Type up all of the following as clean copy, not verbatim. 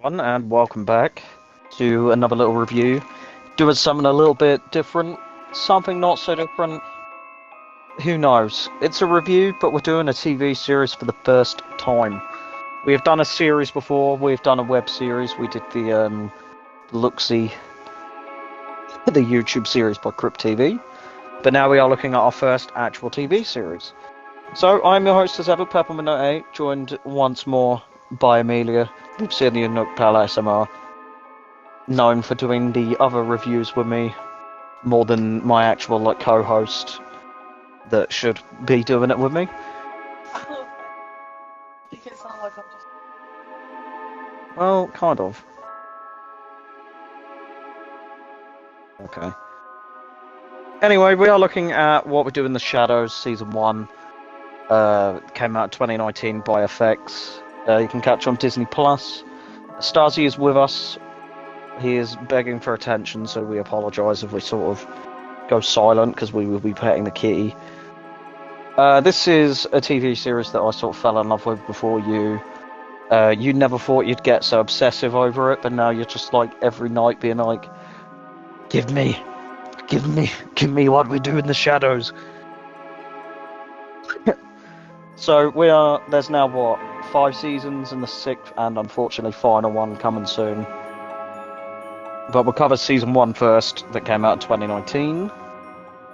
everyone, and welcome back to another little review. Doing something a little bit different, something not so different. Who knows? It's a review, but we're doing a TV series for the first time. We have done a series before. We've done a web series. We did the Looksy, the YouTube series by Crypt TV. But now we are looking at our first actual TV series. So I'm your host as ever, Peppermint08, joined once more by Amelia. We've seen the Nook ASMR, known for doing the other reviews with me more than my actual co-host that should be doing it with me. Make it sound like I'm just. Well, kind of. Okay. Anyway, we are looking at What We Do in the Shadows, Season 1. Came out in 2019 by FX. You can catch on Disney+. Stasi is with us. He is begging for attention, so we apologise if we sort of go silent, because we will be petting the kitty. This is a TV series that I sort of fell in love with before you. You never thought you'd get so obsessive over it, but now you're just like every night being like, give me What We Do in the Shadows. So there's now what, 5 seasons, and the 6th and unfortunately final one coming soon. But we'll cover season 1 first, that came out in 2019.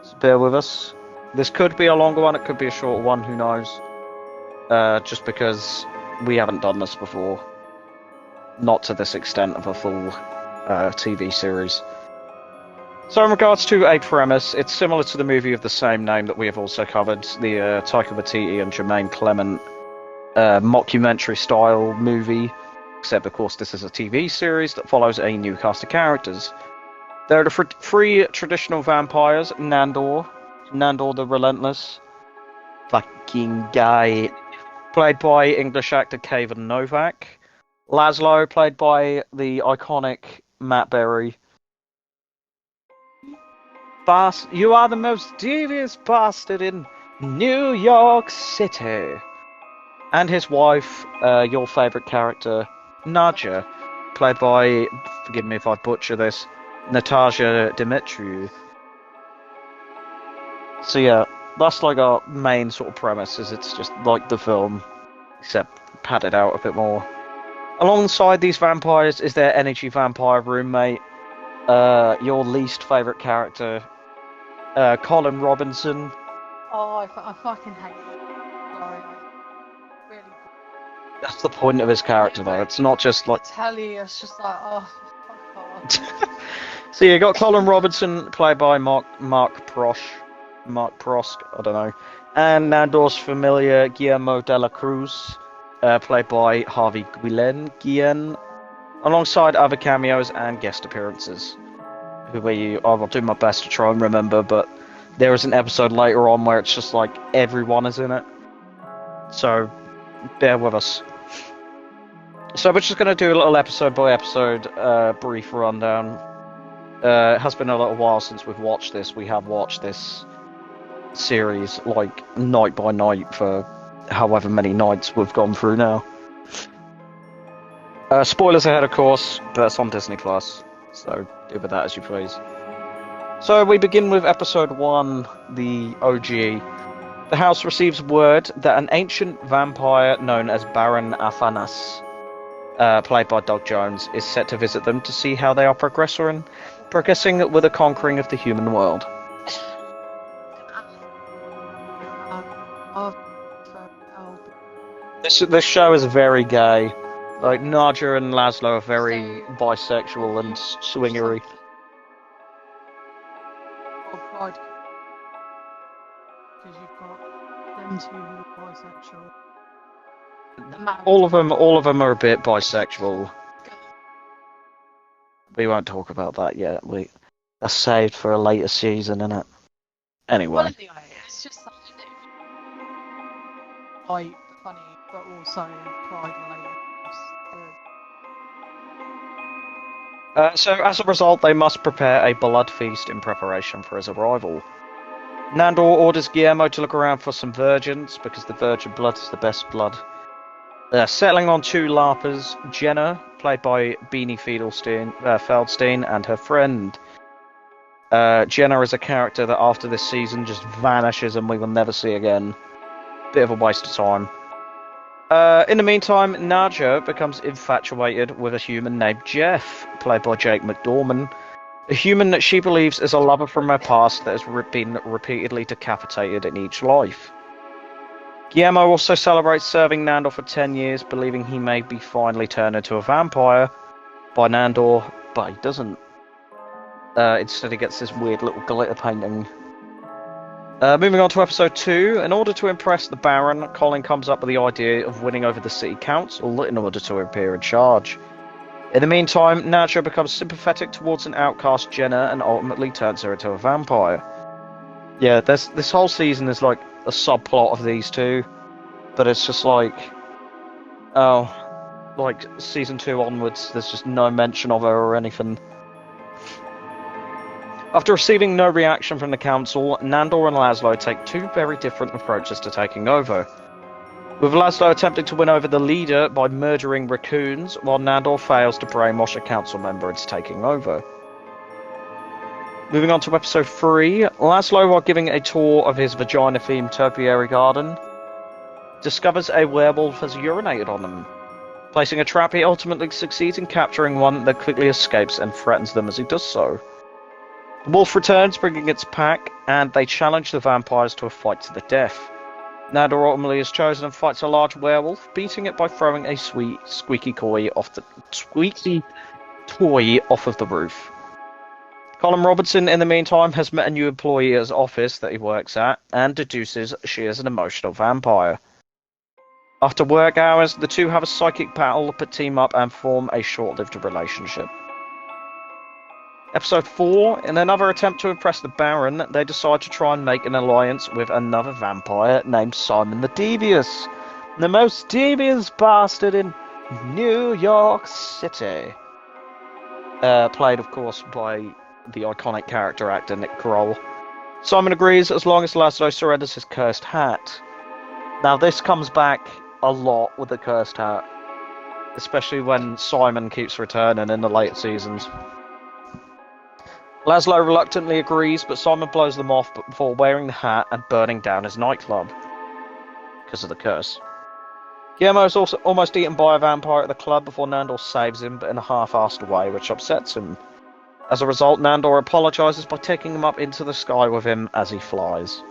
So bear with us. This could be a longer one, it could be a shorter one, who knows. Just because we haven't done this before. Not to this extent of a full TV series. So in regards to a premise, it's similar to the movie of the same name that we have also covered, the Taika Waititi and Jermaine Clement mockumentary-style movie, except of course this is a TV series that follows a new cast of characters. There are the three traditional vampires: Nandor the Relentless, fucking guy, played by English actor Kevin Novak; Laszlo, played by the iconic Matt Berry. You are the most devious bastard in New York City. And his wife, your favourite character, Nadja, played by, forgive me if I butcher this, Natasha Dimitriou. So yeah, that's like our main sort of premise, is it's just like the film, except padded out a bit more. Alongside these vampires is their energy vampire roommate, your least favourite character, Colin Robinson. Oh, I fucking hate it. Sorry, really. That's the point of his character, though. It's not just like. I tell you, it's just like, oh, fuck off. So you got Colin Robinson, played by Mark Prosk, I don't know, and Nandor's familiar Guillermo de la Cruz, played by Harvey Guillen, alongside other cameos and guest appearances. I will do my best to try and remember, but there is an episode later on where it's just like everyone is in it. So bear with us. So we're just going to do a little episode by episode brief rundown. It has been a little while since we've watched this. We have watched this series like night by night for however many nights we've gone through now. Spoilers ahead, of course, but it's on Disney+, so do with that as you please. So we begin with episode 1, the OG. The house receives word that an ancient vampire known as Baron Athanas, played by Doug Jones, is set to visit them to see how they are progressing with the conquering of the human world. This show is very gay. Like, Nadja and Laszlo are very bisexual and swingery. Oh, God. Because you've got them two who are bisexual. All of them are a bit bisexual. We won't talk about that yet. That's saved for a later season, innit? Anyway. Well, anyway, it's just something quite funny, but also pride related. So as a result, they must prepare a blood feast in preparation for his arrival. Nandor orders Guillermo to look around for some virgins, because the virgin blood is the best blood. Settling on two LARPers, Jenna, played by Beanie Feldstein, and her friend. Jenna is a character that after this season just vanishes and we will never see again. Bit of a waste of time. In the meantime, Nadja becomes infatuated with a human named Jeff, played by Jake McDorman. A human that she believes is a lover from her past that has been repeatedly decapitated in each life. Guillermo also celebrates serving Nandor for 10 years, believing he may be finally turned into a vampire by Nandor, but he doesn't. Instead, he gets this weird little glitter painting. Moving on to episode 2, in order to impress the Baron, Colin comes up with the idea of winning over the city council in order to appear in charge. In the meantime, Nadja becomes sympathetic towards an outcast Jenna and ultimately turns her into a vampire. Yeah, this whole season is like a subplot of these two, but it's just like, like season 2 onwards, there's just no mention of her or anything. After receiving no reaction from the council, Nandor and Laszlo take two very different approaches to taking over. With Laszlo attempting to win over the leader by murdering raccoons, while Nandor fails to brainwash a council member into taking over. Moving on to episode 3, Laszlo, while giving a tour of his vagina-themed topiary garden, discovers a werewolf has urinated on him. Placing a trap, he ultimately succeeds in capturing one that quickly escapes and threatens them as he does so. The wolf returns, bringing its pack, and they challenge the vampires to a fight to the death. Nandor ultimately is chosen and fights a large werewolf, beating it by throwing a squeaky toy off of the roof. Colin Robertson, in the meantime, has met a new employee at his office that he works at, and deduces she is an emotional vampire. After work hours, the two have a psychic battle, but team up and form a short-lived relationship. Episode 4, in another attempt to impress the Baron, they decide to try and make an alliance with another vampire named Simon the Devious, the most devious bastard in New York City. Played, of course, by the iconic character actor Nick Kroll. Simon agrees as long as Laszlo surrenders his cursed hat. Now, this comes back a lot with the cursed hat, especially when Simon keeps returning in the later seasons. Laszlo reluctantly agrees, but Simon blows them off before wearing the hat and burning down his nightclub because of the curse. Guillermo is also almost eaten by a vampire at the club before Nandor saves him, but in a half-assed way, which upsets him. As a result, Nandor apologizes by taking him up into the sky with him as he flies.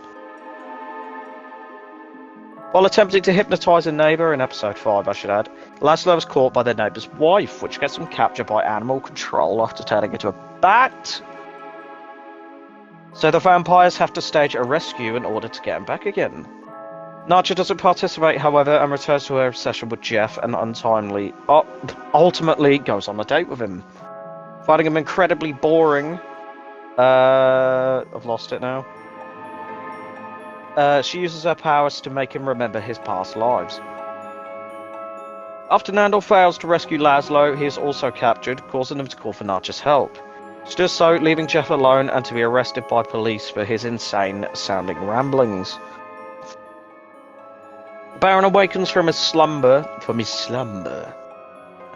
While attempting to hypnotize a neighbor, in episode 5 I should add, Laszlo is caught by the neighbor's wife, which gets him captured by animal control after turning into a bat. So the vampires have to stage a rescue in order to get him back again. Nadja doesn't participate, however, and returns to her obsession with Jeff and ultimately goes on a date with him. Finding him incredibly boring, I've lost it now. She uses her powers to make him remember his past lives. After Nandor fails to rescue Laszlo, he is also captured, causing him to call for Nadja's help. She does so, leaving Jeff alone and to be arrested by police for his insane-sounding ramblings. The Baron awakens from his slumber,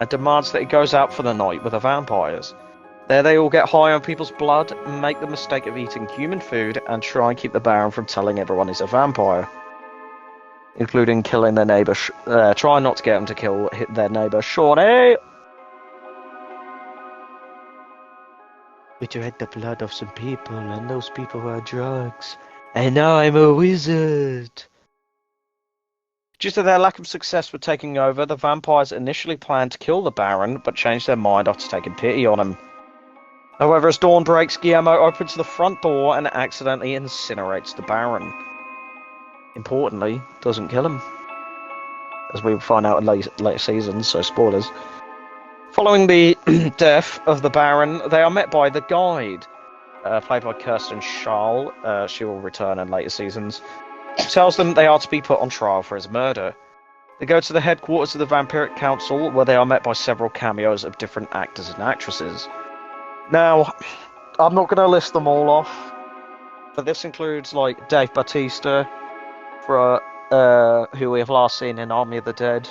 and demands that he goes out for the night with the vampires. There they all get high on people's blood, make the mistake of eating human food, and try and keep the Baron from telling everyone he's a vampire. Including killing their neighbour, trying not to get him to kill their neighbour, Shawnee! We drank the blood of some people, and those people were drugs. And now I'm a wizard! Due to their lack of success with taking over, the vampires initially planned to kill the Baron, but changed their mind after taking pity on him. However, as dawn breaks, Guillermo opens the front door and accidentally incinerates the Baron. Importantly, doesn't kill him, as we will find out in later seasons, so spoilers. Following the death of the Baron, they are met by the Guide, played by Kirsten Schall. She will return in later seasons. She tells them they are to be put on trial for his murder. They go to the headquarters of the Vampiric Council, where they are met by several cameos of different actors and actresses. Now, I'm not going to list them all off, but this includes like Dave Bautista, who we have last seen in Army of the Dead.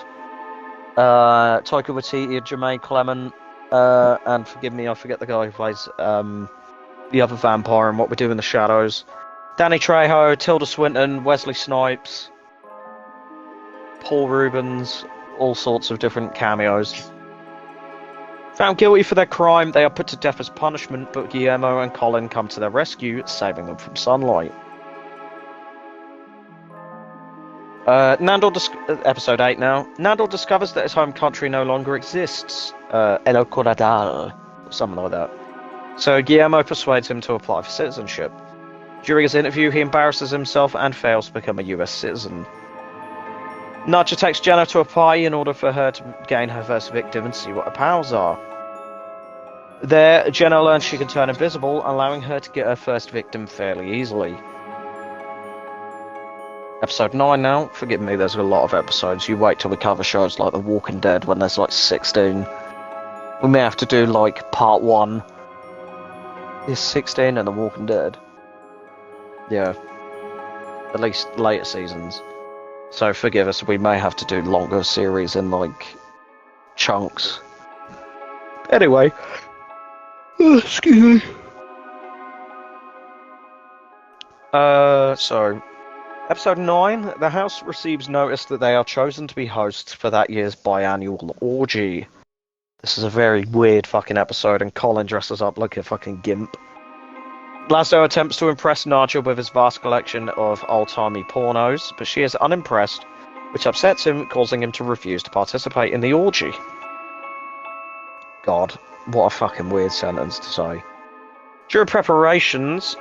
Taika Waititi and Jermaine Clement, and forgive me, I forget the guy who plays the other vampire and What We Do in the Shadows. Danny Trejo, Tilda Swinton, Wesley Snipes, Paul Rubens, all sorts of different cameos. Found guilty for their crime, they are put to death as punishment, but Guillermo and Colin come to their rescue, saving them from sunlight. Episode 8 now. Nandor discovers that his home country no longer exists. El Coradal, or something like that. So Guillermo persuades him to apply for citizenship. During his interview, he embarrasses himself and fails to become a US citizen. Nadja takes Jenna to a party in order for her to gain her first victim and see what her powers are. There, Jenna learns she can turn invisible, allowing her to get her first victim fairly easily. Episode 9 now. Forgive me, there's a lot of episodes. You wait till we cover shows like The Walking Dead when there's like 16. We may have to do like part 1 is 16 and The Walking Dead. Yeah. At least later seasons. So forgive us, we may have to do longer series in like chunks. Anyway. Excuse me. So Episode 9, the house receives notice that they are chosen to be hosts for that year's biannual orgy. This is a very weird fucking episode, and Colin dresses up like a fucking gimp. Laszlo attempts to impress Nadja with his vast collection of old-timey pornos, but she is unimpressed, which upsets him, causing him to refuse to participate in the orgy. God, what a fucking weird sentence to say. During preparations,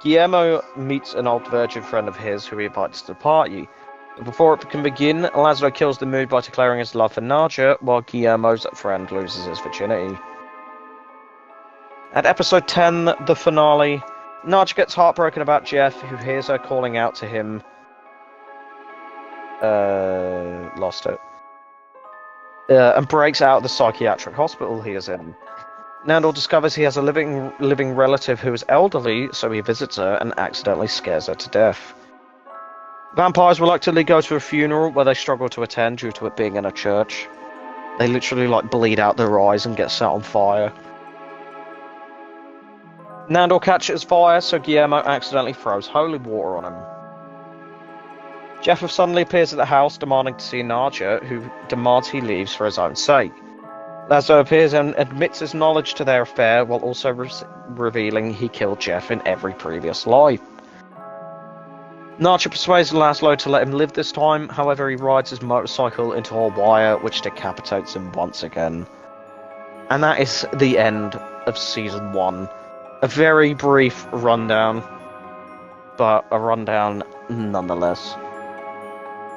Guillermo meets an old virgin friend of his who he invites to the party. But before it can begin, Laszlo kills the mood by declaring his love for Nadja, while Guillermo's friend loses his virginity. At episode 10, the finale, Nadja gets heartbroken about Jeff, who hears her calling out to him. Lost it. And breaks out of the psychiatric hospital he is in. Nandor discovers he has a living relative who is elderly, so he visits her and accidentally scares her to death. Vampires reluctantly go to a funeral where they struggle to attend due to it being in a church. They literally like bleed out their eyes and get set on fire. Nandor catches fire, so Guillermo accidentally throws holy water on him. Jeff suddenly appears at the house demanding to see Nadja, who demands he leaves for his own sake. Laszlo appears and admits his knowledge to their affair, while also revealing he killed Jeff in every previous life. Nadja persuades Laszlo to let him live this time, however he rides his motorcycle into a wire which decapitates him once again. And that is the end of Season 1. A very brief rundown, but a rundown nonetheless.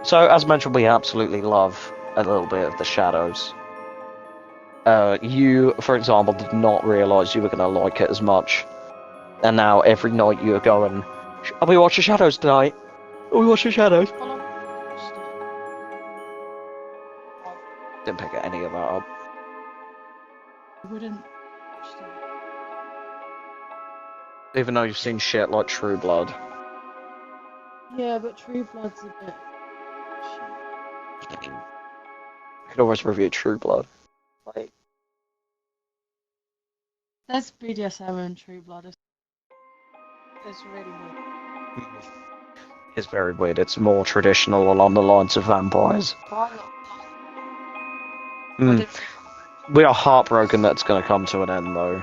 So, as mentioned, we absolutely love a little bit of the shadows. You, for example, did not realise you were going to like it as much. And now every night you are going, "Are we watching Shadows tonight? Are we watching Shadows?" Didn't pick any of that up. Wouldn't. Even though you've seen shit like True Blood. Yeah, but True Blood's a bit. You could always review True Blood. Like, There's BDSM in True Blood. It's really weird. it's very weird. It's more traditional along the lines of vampires. We are heartbroken that it's going to come to an end, though.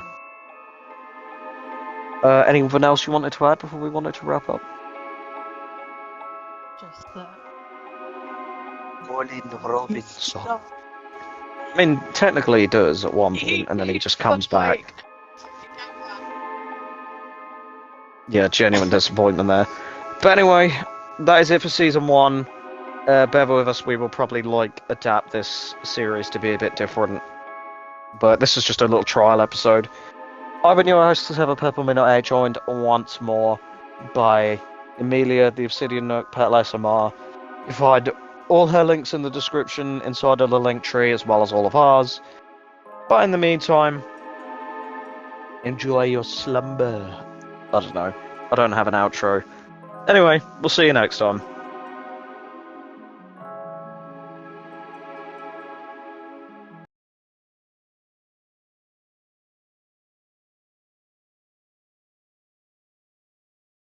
Anything else you wanted to add before we wanted to wrap up? Just that. Colin Robinson. I mean, technically he does at one point, and then he just comes back. Yeah, genuine disappointment there. But anyway, that is it for Season 1. Bear with us, we will probably, adapt this series to be a bit different. But this is just a little trial episode. I've been your host, Have a Purple Minute, joined once more by Emilia, the Obsidian Nook, Petal SMR. You find all her links in the description inside of the link tree, as well as all of ours. But in the meantime, enjoy your slumber. I don't know. I don't have an outro. Anyway, we'll see you next time.